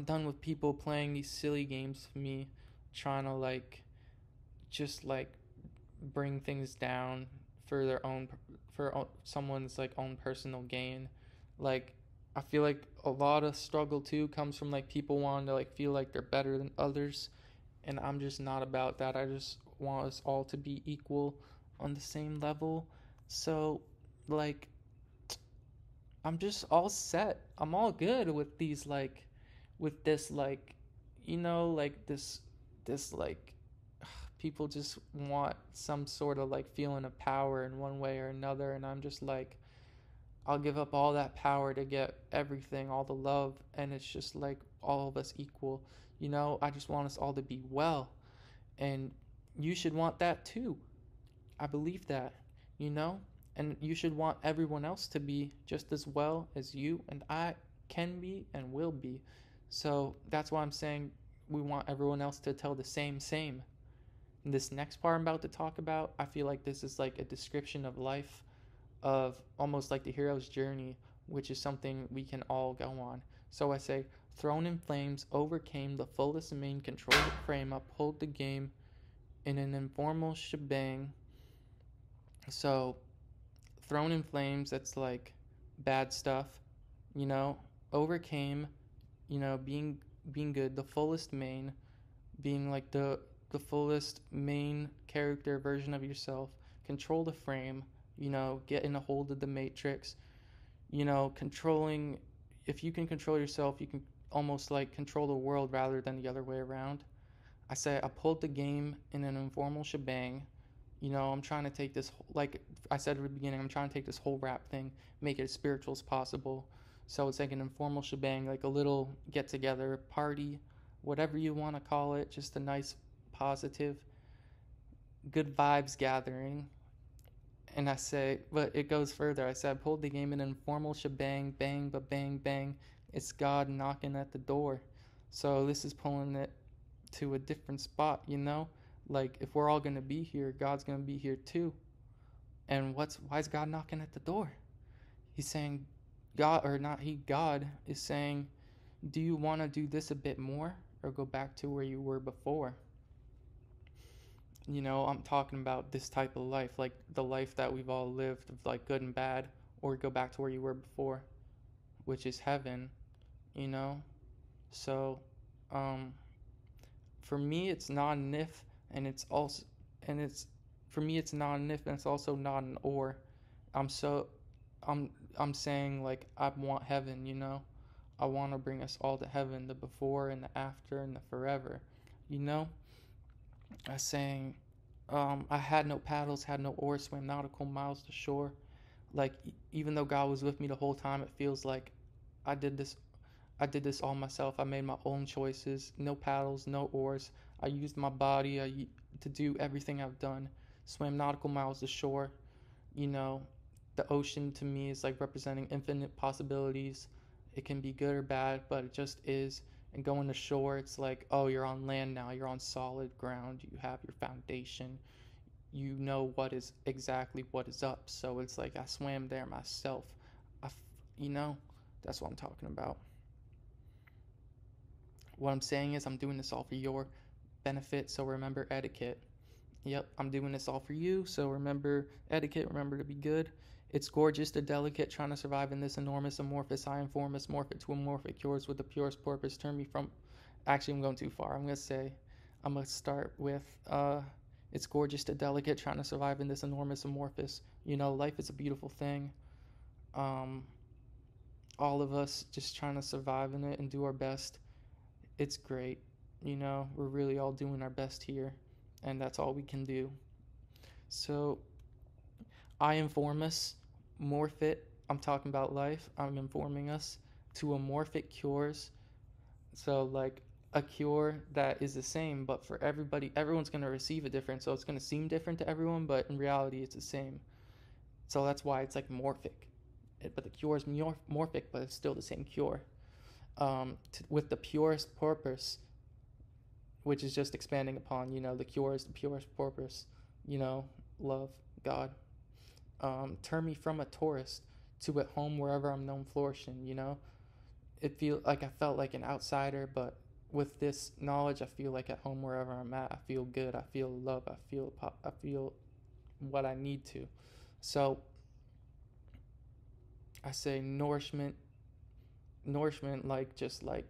A: done with people playing these silly games with me, trying to like just like bring things down for their own, for someone's like own personal gain. Like I feel like a lot of struggle too comes from like people wanting to like feel like they're better than others, and I'm just not about that. I just want us all to be equal on the same level. So like I'm just all set. I'm all good with these like with this like you know like this like people just want some sort of like feeling of power in one way or another, and I'm just like I'll give up all that power to get everything, all the love, and it's just like all of us equal. You know, I just want us all to be well, and you should want that too. I believe that, you know? And you should want everyone else to be just as well as you and I can be and will be. So that's why I'm saying we want everyone else to tell the same. And this next part I'm about to talk about, I feel like this is like a description of life, of almost like the hero's journey, which is something we can all go on. So I say, thrown in flames, overcame the fullest main, control the frame, uphold the game in an informal shebang. So thrown in flames, that's like bad stuff, you know. Overcame, you know, being good. The fullest main, being like the fullest main character version of yourself. Control the frame, you know, getting a hold of the matrix, you know, controlling. If you can control yourself, you can almost like control the world rather than the other way around. I say I pulled the game in an informal shebang. You know, I'm trying to take this, like I said at the beginning, I'm trying to take this whole rap thing, make it as spiritual as possible. So it's like an informal shebang, like a little get together, party, whatever you want to call it, just a nice, positive, good vibes gathering. And I say, but it goes further. I said, I pulled the game in an informal shebang, bang, but bang, bang. It's God knocking at the door. So this is pulling it to a different spot, you know? Like if we're all going to be here, God's going to be here too. And why is God knocking at the door? He's saying, God, or not he, God is saying, do you want to do this a bit more or go back to where you were before? I'm talking about this type of life, like the life that we've all lived, of like good and bad, or go back to where you were before, which is heaven, you know? So, um, for me, it's not an if, and it's also, and it's, for me, it's not an if, and it's also not an or. I'm so, I'm, I'm saying like I want heaven, I want to bring us all to heaven, the before and the after and the forever, you know? I saying, I had no paddles, had no oars, swam nautical miles to shore. Like even though God was with me the whole time, it feels like I did this. I did this all myself. I made my own choices. No paddles, no oars. I used my body to do everything I've done. Swam nautical miles to shore. You know, the ocean to me is like representing infinite possibilities. It can be good or bad, but it just is. And going to shore, it's like, oh, you're on land now. You're on solid ground. You have your foundation. You know what is exactly what is up. So it's like I swam there myself. I, you know, that's what I'm talking about. What I'm saying is I'm doing this all for your benefit. So remember etiquette. Yep, I'm doing this all for you, so remember etiquette, remember to be good. It's gorgeous to delicate, trying to survive in this enormous amorphous, I informous, morphic to amorphic, yours with the purest purpose, turn me from. Actually, I'm going too far. I'm gonna start with, it's gorgeous to delicate, trying to survive in this enormous amorphous. Life is a beautiful thing. Um, all of us just trying to survive in it and do our best. It's great. We're really all doing our best here, and that's all we can do. So, I inform us, morph it. I'm talking about life. I'm informing us to amorphic cures. So, like a cure that is the same, but for everybody, everyone's going to receive it different. So, it's going to seem different to everyone, but in reality, it's the same. So, that's why it's like morphic. But the cure is morphic, but it's still the same cure. With the purest purpose, which is just expanding upon, the cure is the purest purpose, love, God. Turn me from a tourist to at home wherever I'm known flourishing. I felt like an outsider, but with this knowledge, I feel like at home wherever I'm at. I feel good. I feel love. I feel what I need to. So I say nourishment, like just like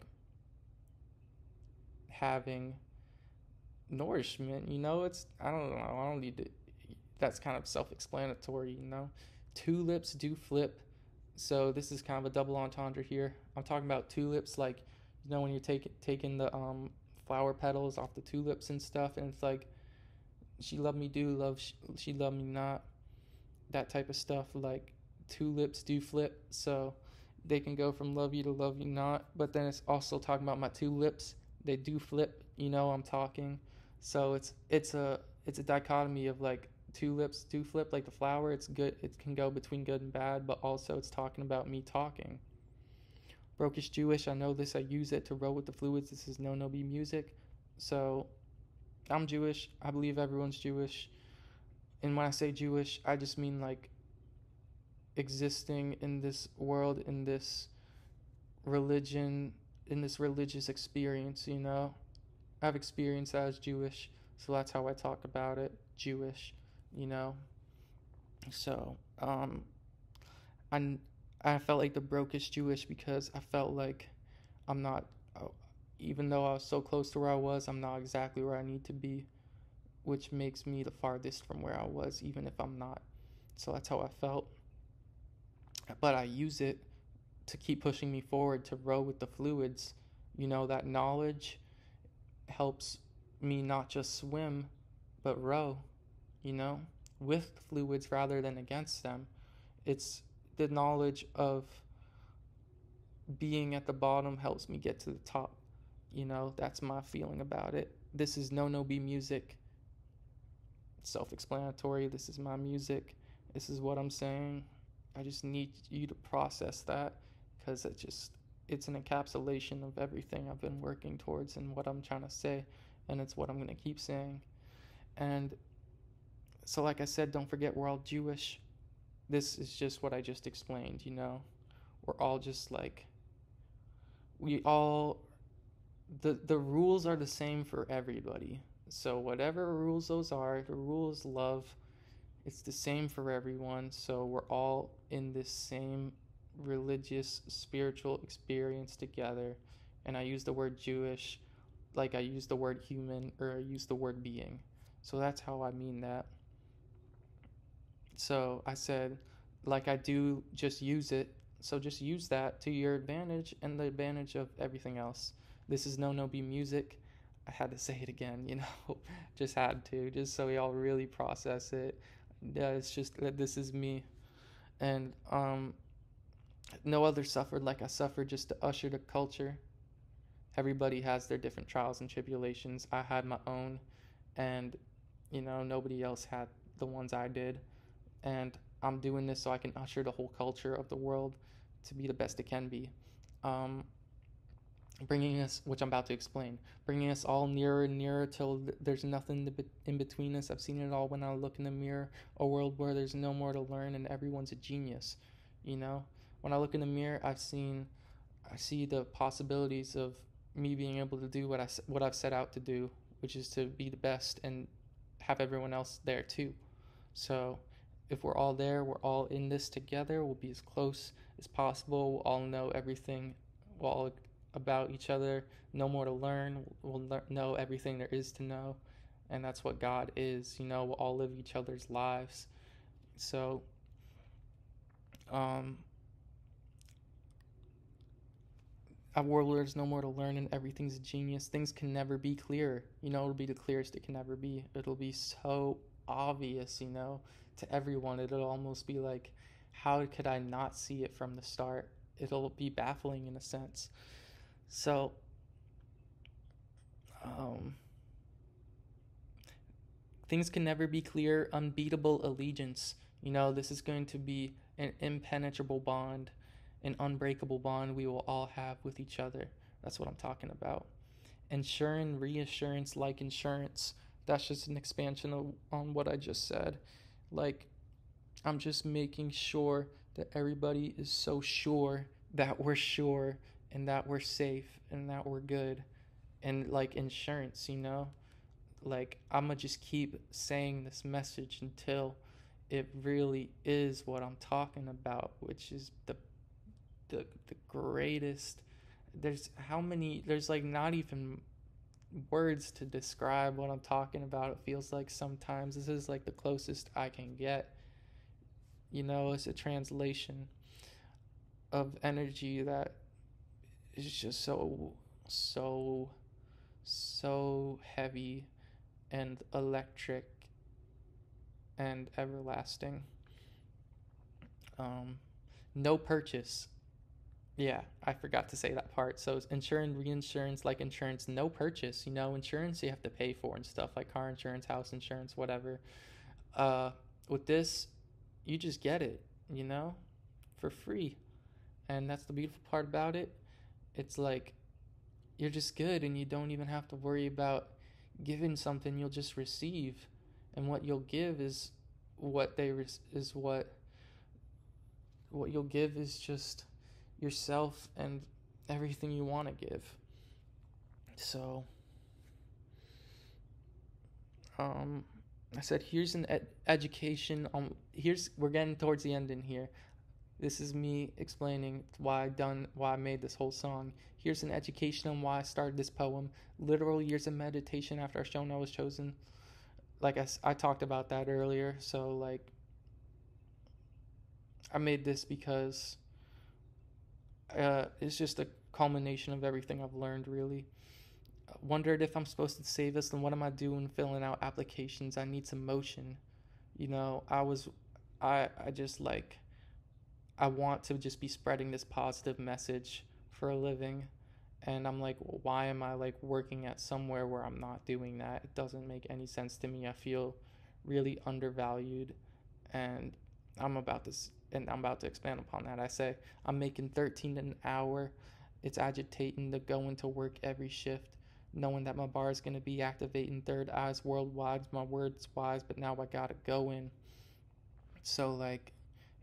A: having nourishment. It's I don't know. I don't need to. That's kind of self-explanatory. Tulips do flip. So this is kind of a double entendre here. I'm talking about tulips, like when you're taking the flower petals off the tulips and stuff, and it's like she loved me do love she loved me not, that type of stuff. Like tulips do flip, so they can go from love you to love you not. But then it's also talking about my tulips. They do flip. I'm talking. So it's a dichotomy of like tulips do flip, like the flower. It's good. It can go between good and bad, but also it's talking about me talking. Brokish Jewish. I know this. I use it to roll with the fluids. This is no be music. So I'm Jewish. I believe everyone's Jewish. And when I say Jewish, I just mean like existing in this world, in this religion, in this religious experience. I've experienced as Jewish, so that's how I talk about it. Jewish, you know. So I I felt like the brokest Jewish because I felt like I'm not, even though I was so close to where I was, I'm not exactly where I need to be, which makes me the farthest from where I was, even if I'm not. So that's how I felt. But I use it to keep pushing me forward to row with the fluids. That knowledge helps me not just swim, but row, you know, with fluids rather than against them. It's the knowledge of being at the bottom helps me get to the top. That's my feeling about it. This is no be music. Self explanatory. This is my music. This is what I'm saying. I just need you to process that because it's an encapsulation of everything I've been working towards and what I'm trying to say, and it's what I'm going to keep saying. And so, like I said, don't forget we're all Jewish. This is just what I just explained, we're all just like, we all, the rules are the same for everybody. So whatever rules those are, the rules love, it's the same for everyone. So we're all in this same religious spiritual experience together. And I use the word Jewish like I use the word human, or I use the word being. So that's how I mean that. So I said, like I do, just use it. So just use that to your advantage and the advantage of everything else. This is no be music. I had to say it again, just had to, just so y'all really process it. Yeah, it's just that this is me. And no other suffered like I suffered, just to usher the culture. Everybody has their different trials and tribulations. I had my own, and nobody else had the ones I did. And I'm doing this so I can usher the whole culture of the world to be the best it can be. Um, Bringing us, which I'm about to explain, bringing us all nearer and nearer till there's nothing in between us. I've seen it all when I look in the mirror. A world where there's no more to learn and everyone's a genius. You know, when I look in the mirror, I see the possibilities of me being able to do what I've set out to do, which is to be the best and have everyone else there too. So if we're all there, we're all in this together. We'll be as close as possible. We'll all know everything. We'll all about each other. No more to learn. We'll know everything there is to know, and that's what God is. We'll all live each other's lives. So, um, a world where there's no more to learn and everything's a genius. Things can never be clearer. It'll be the clearest it can ever be. It'll be so obvious, to everyone. It'll almost be like, how could I not see it from the start? It'll be baffling in a sense. So, um, things can never be clear. Unbeatable allegiance. This is going to be an impenetrable bond, an unbreakable bond we will all have with each other. That's what I'm talking about. Ensuring reassurance like insurance. That's just an expansion on what I just said. Like, I'm just making sure that everybody is so sure that we're sure and that we're safe and that we're good. And like insurance, like I'm gonna just keep saying this message until it really is what I'm talking about, which is the greatest. There's like not even words to describe what I'm talking about. It feels like sometimes this is like the closest I can get. It's a translation of energy that is just so, so heavy and electric and everlasting. No purchase. Yeah, I forgot to say that part. So insurance, reinsurance, like insurance, no purchase. Insurance you have to pay for and stuff like car insurance, house insurance, whatever. With this, you just get it, for free. And that's the beautiful part about it. It's like you're just good and you don't even have to worry about giving something. You'll just receive, and what you'll give is what they is what you'll give is just yourself and everything you want to give. So I said here's an education on here's we're getting towards the end in here. This is me explaining why I made this whole song. Here's an education on why I started this poem. Literal years of meditation after our show was chosen. Like I talked about that earlier. So like I made this because it's just a culmination of everything I've learned, really. Wondered if I'm supposed to save this, then what am I doing filling out applications? I need some motion. I just like, I want to just be spreading this positive message for a living. And I'm like, well, why am I like working at somewhere where I'm not doing that? It doesn't make any sense to me. I feel really undervalued, and I'm about to expand upon that. I say I'm making 13 an hour. It's agitating to go into work every shift, knowing that my bar is going to be activating third eyes worldwide. My words wise, but now I gotta go in. So like,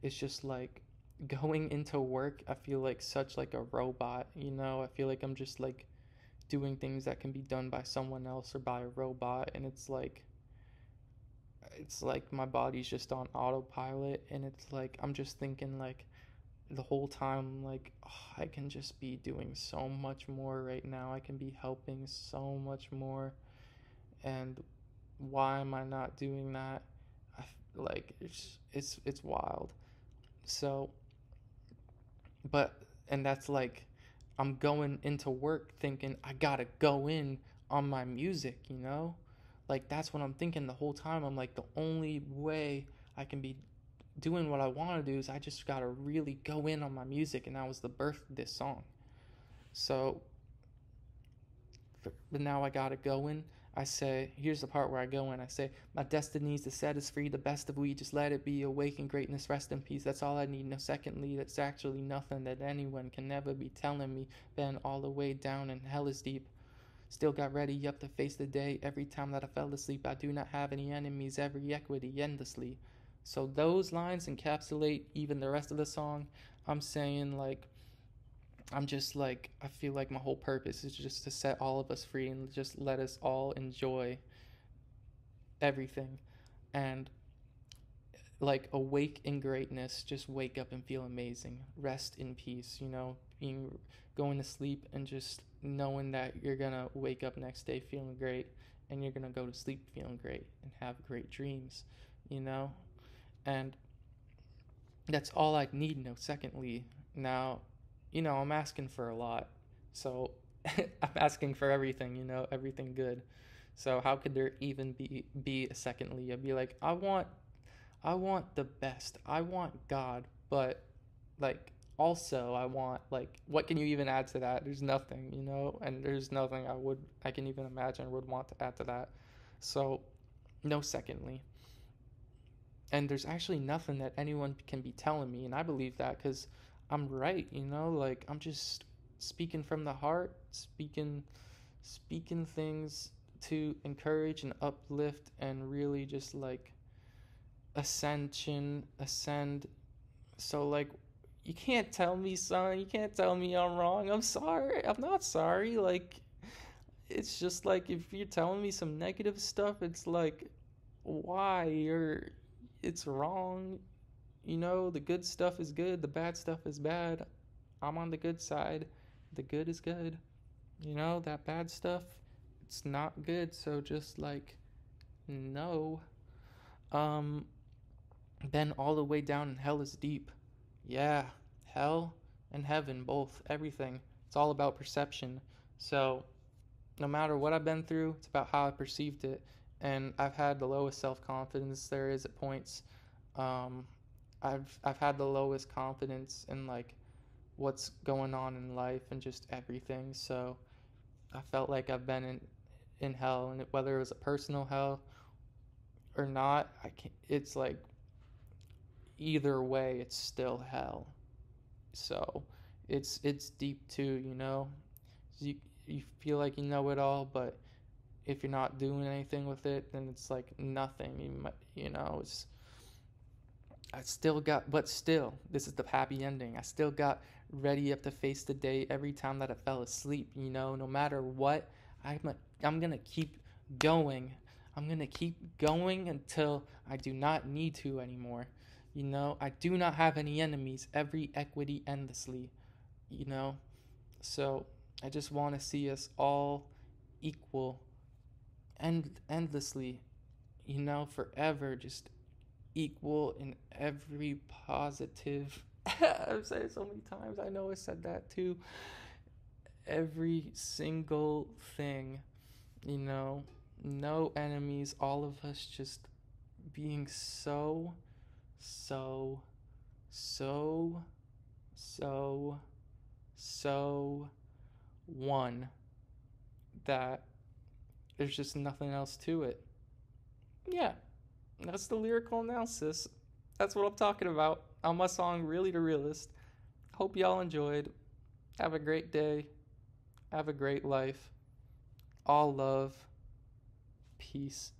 A: it's just like going into work, I feel like such like a robot, you know? I feel like I'm just like doing things that can be done by someone else or by a robot, and it's like my body's just on autopilot, and it's like I'm just thinking like the whole time like, oh, I can just be doing so much more right now. I can be helping so much more, and why am I not doing that? Like it's wild. So, but and that's like I'm going into work thinking I gotta go in on my music, you know? Like that's what I'm thinking the whole time. I'm like the only way I can be doing what I want to do is I just gotta really go in on my music, and that was the birth of this song. So, but now I gotta go in. I say, here's the part where I go in. I say, my destiny's to set us free, the best of we, just let it be. Awake in greatness, rest in peace. That's all I need. No, secondly, that's actually nothing that anyone can never be telling me. Been all the way down and hell is deep. Still got ready up to face the day. Every time that I fell asleep, I do not have any enemies. Every equity endlessly. So those lines encapsulate even the rest of the song. I'm saying like I'm just like, I feel like my whole purpose is just to set all of us free and just let us all enjoy everything. And like awake in greatness, just wake up and feel amazing. Rest in peace, you know, being going to sleep and just knowing that you're gonna wake up next day feeling great, and you're gonna go to sleep feeling great and have great dreams, you know? And that's all I need. No, secondly, now, you know, I'm asking for a lot. So I'm asking for everything, you know, everything good. So how could there even be a secondly? I'd be like, I want the best. I want God, but like also I want like what can you even add to that? There's nothing, you know, and there's nothing I can even imagine would want to add to that. So no secondly. And there's actually nothing that anyone can be telling me, and I believe that because I'm right, you know, like I'm just speaking from the heart, speaking things to encourage and uplift and really just like ascend. So like you can't tell me, son, you can't tell me I'm wrong. I'm sorry, I'm not sorry. Like it's just like if you're telling me some negative stuff, it's like why you're it's wrong. You know, the good stuff is good, the bad stuff is bad. I'm on the good side. The good is good. You know, that bad stuff, it's not good. So just like, no. Um, then all the way down in hell is deep. Yeah, hell and heaven, both, everything. It's all about perception. So no matter what I've been through, it's about how I perceived it. And I've had the lowest self confidence there is at points. Um, I've had the lowest confidence in like what's going on in life and just everything. So I felt like I've been in hell, and whether it was a personal hell or not, I can't. It's like either way, it's still hell. So it's deep too, you know. You you feel like you know it all, but if you're not doing anything with it, then it's like nothing. You know, it's I still got, but still, this is the happy ending. I still got ready up to face the day every time that I fell asleep. You know, no matter what, I'm a, I'm gonna keep going. I'm gonna keep going until I do not need to anymore. You know, I do not have any enemies. Every equity endlessly. You know, so I just want to see us all equal, endlessly. You know, forever, just equal in every positive. I've said it so many times. I know I said that too. Every single thing, you know, no enemies, all of us just being so, so, so, so, so one that there's just nothing else to it. Yeah, that's the lyrical analysis. That's what I'm talking about on my song Really the Realest. Hope y'all enjoyed. Have a great day. Have a great life. All love. Peace.